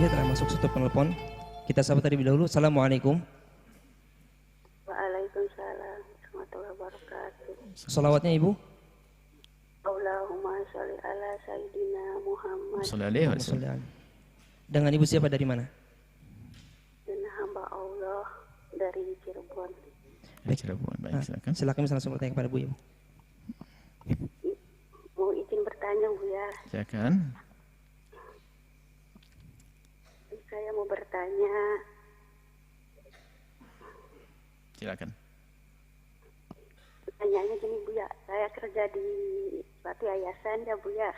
Alhamdulillah telah masuk satu penelpon. Kita sapa terlebih dahulu. Assalamualaikum. Waalaikumsalam warahmatullahi wabarakatuh. Salawatnya Ibu. Allahumma sholli ala sayyidina Muhammad. Sallallahu alaihi wasallam. Dengan Ibu siapa dari mana? Dan hamba Allah dari Cirebon. Baik, baik, silakan. Silakan bisa langsung bertanya kepada Bu Ibu. Mau izin bertanya Bu ya. Silakan. Saya mau bertanya. Silakan. Pertanyaannya gini Bu ya, saya kerja di suatu yayasan ya Bu ya.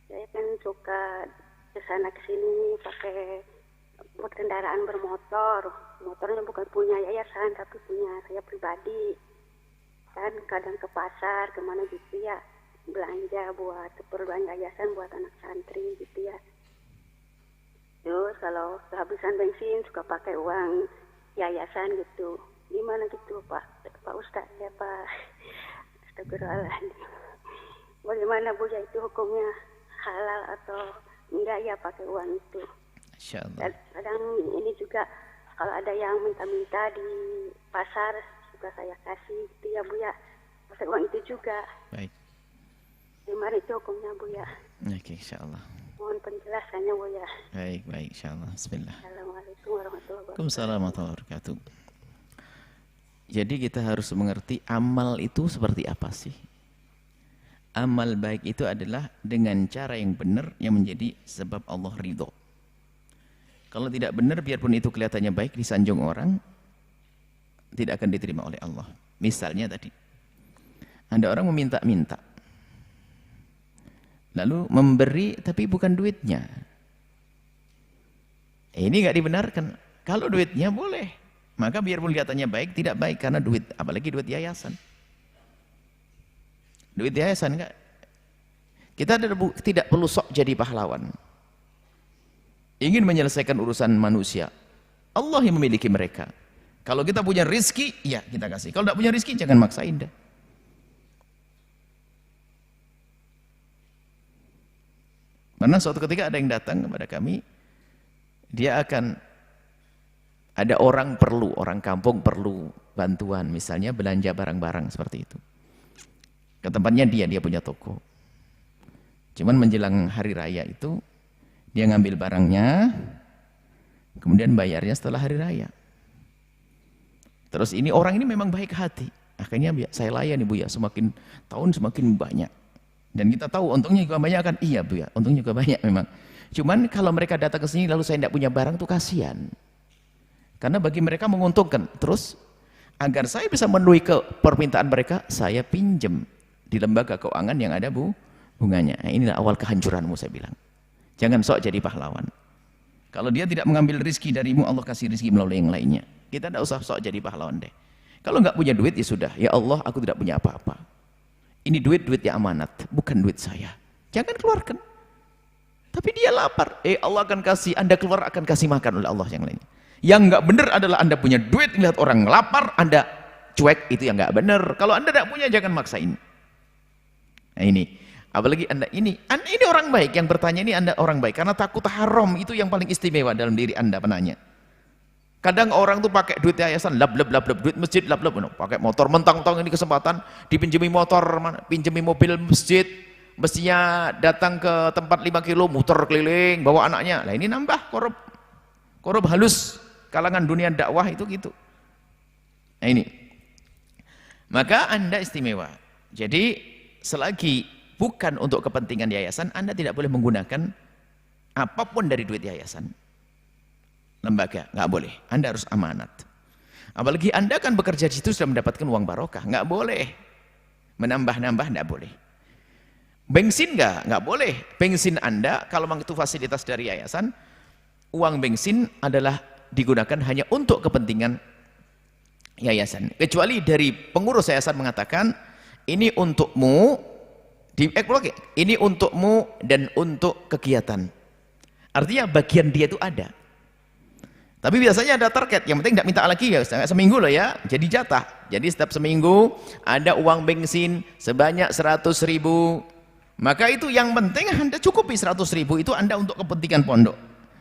Saya kan suka kesana kesini pakai kendaraan bermotor. Motornya bukan punya yayasan tapi punya saya pribadi. Kan kadang ke pasar kemana gitu ya, belanja buat keperluan yayasan buat anak santri gitu ya. Terus kalau kehabisan bensin suka pakai uang yayasan gitu. Gimana gitu Pak Ustadz ya Pak? Astagfirullahaladzim. Bagaimana Bu ya itu hukumnya, halal atau enggak ya pakai uang itu? Insyaallah. Kadang ini juga kalau ada yang minta-minta di pasar suka saya kasih gitu ya Bu ya. Pakai uang itu juga. Baik. Gimana itu hukumnya Bu ya? Oke, insyaallah. Mohon penjelasannya Bu ya. Baik, baik, insyaallah. Bismillah. Assalamualaikum warahmatullahi wabarakatuh. Waalaikumsalam warahmatullahi wabarakatuh. Jadi kita harus mengerti amal itu seperti apa sih? Amal baik itu adalah dengan cara yang benar yang menjadi sebab Allah ridho. Kalau tidak benar, biarpun itu kelihatannya baik, disanjung orang, tidak akan diterima oleh Allah. Misalnya tadi, ada orang meminta-minta, lalu memberi tapi bukan duitnya. Ini nggak dibenarkan. Kalau duitnya boleh, maka biarpun kelihatannya baik, tidak baik karena duit, apalagi duit yayasan. Duit yayasan enggak. Kita tidak perlu sok jadi pahlawan. Ingin menyelesaikan urusan manusia, Allah yang memiliki mereka. Kalau kita punya rizki, ya kita kasih. Kalau tidak punya rizki, jangan maksain dah. Karena suatu ketika ada yang datang kepada kami, dia akan ada orang perlu, orang kampung perlu bantuan, misalnya belanja barang-barang seperti itu. Ke tempatnya dia punya toko. Cuman menjelang hari raya itu, dia ngambil barangnya, kemudian bayarnya setelah hari raya. Terus ini orang ini memang baik hati. Akhirnya saya layani Bu ya, semakin tahun semakin banyak. Dan kita tahu untungnya juga banyak kan? Iya Bu ya, untungnya juga banyak memang. Cuman kalau mereka datang ke sini lalu saya tidak punya barang tuh kasihan. Karena bagi mereka menguntungkan. Terus agar saya bisa memenuhi ke permintaan mereka, saya pinjam di lembaga keuangan yang ada bunganya. Nah, inilah awal kehancuranmu saya bilang. Jangan sok jadi pahlawan. Kalau dia tidak mengambil rizki darimu, Allah kasih rizki melalui yang lainnya. Kita tidak usah sok jadi pahlawan deh. Kalau nggak punya duit ya sudah. Ya Allah, aku tidak punya apa-apa. Ini duit yang amanat, bukan duit saya. Jangan keluarkan. Tapi dia lapar. Allah akan kasih, Anda keluar akan kasih makan oleh Allah yang lainnya. Yang nggak benar adalah Anda punya duit, lihat orang lapar, Anda cuek, itu yang nggak benar. Kalau Anda tidak punya, jangan maksain. Nah ini. Apalagi anda ini orang baik yang bertanya ini, Anda orang baik karena takut haram, itu yang paling istimewa dalam diri Anda penanya. Kadang orang tuh pakai duit yayasan lab duit masjid lab pakai motor mentang-mentang ini kesempatan dipinjemi motor, pinjemi mobil masjid, mestinya datang ke tempat 5 kilo muter keliling bawa anaknya. Lah ini nambah korup halus kalangan dunia dakwah itu gitu. Nah ini. Maka Anda istimewa. Jadi selagi bukan untuk kepentingan yayasan, Anda tidak boleh menggunakan apapun dari duit yayasan. Lembaga, nggak boleh. Anda harus amanat. Apalagi Anda kan bekerja di situ sudah mendapatkan uang barokah, nggak boleh. Menambah-nambah nggak boleh. Bensin nggak boleh. Bensin Anda, kalau memang itu fasilitas dari yayasan, uang bensin adalah digunakan hanya untuk kepentingan yayasan. Kecuali dari pengurus yayasan mengatakan, ini untukmu, ini untukmu dan untuk kegiatan. Artinya bagian dia itu ada. Tapi biasanya ada target, yang penting tidak minta lagi ya, seminggu loh ya, jadi jatah. Jadi setiap seminggu ada uang bensin sebanyak 100.000. Maka itu yang penting Anda cukupi 100.000 itu Anda untuk kepentingan pondok.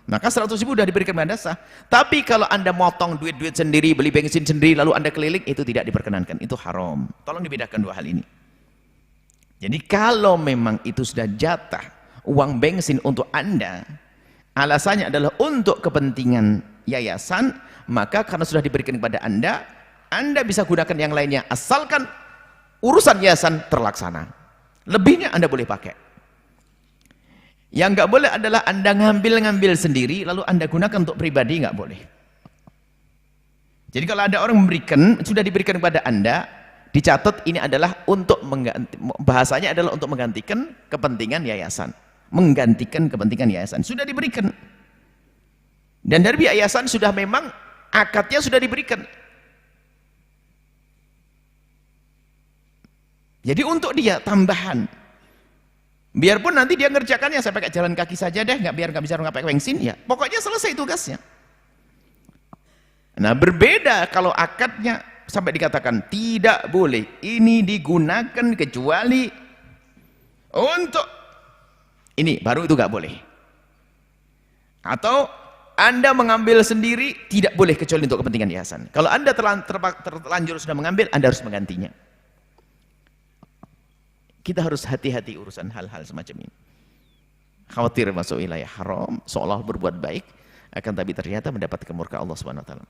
Maka 100.000 sudah diberikan madrasah. Tapi kalau Anda motong duit-duit sendiri, beli bensin sendiri, lalu Anda keliling, itu tidak diperkenankan. Itu haram. Tolong dibedakan dua hal ini. Jadi kalau memang itu sudah jatah uang bensin untuk Anda, alasannya adalah untuk kepentingan yayasan, maka karena sudah diberikan kepada Anda bisa gunakan yang lainnya, asalkan urusan yayasan terlaksana. Lebihnya Anda boleh pakai. Yang nggak boleh adalah Anda ngambil sendiri, lalu Anda gunakan untuk pribadi, nggak boleh. Jadi kalau ada orang memberikan, sudah diberikan kepada Anda, dicatat ini adalah untuk mengganti, bahasanya adalah untuk menggantikan kepentingan yayasan. Menggantikan kepentingan yayasan. Sudah diberikan. Dan dari yayasan sudah memang akadnya sudah diberikan. Jadi untuk dia tambahan. Biarpun nanti dia ngerjakannya, saya pakai jalan kaki saja deh, biar nggak bisa pakai bensin, ya pokoknya selesai tugasnya. Nah berbeda kalau akadnya sampai dikatakan tidak boleh ini digunakan kecuali untuk ini, baru itu nggak boleh. Atau Anda mengambil sendiri, tidak boleh kecuali untuk kepentingan yayasan. Kalau Anda terlanjur sudah mengambil, Anda harus menggantinya. Kita harus hati-hati urusan hal-hal semacam ini. Khawatir masuk wilayah haram, seolah berbuat baik, akan tapi ternyata mendapat kemurka Allah Subhanahu wa taala.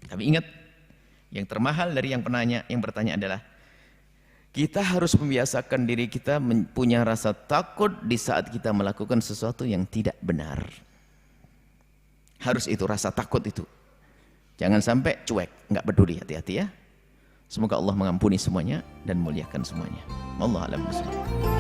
Tapi ingat, yang termahal dari yang penanya, yang bertanya adalah kita harus membiasakan diri kita punya rasa takut di saat kita melakukan sesuatu yang tidak benar. Harus itu, rasa takut itu. Jangan sampai cuek, nggak peduli, hati-hati ya. Semoga Allah mengampuni semuanya dan muliakan semuanya. Wallahu a'lam bishawab.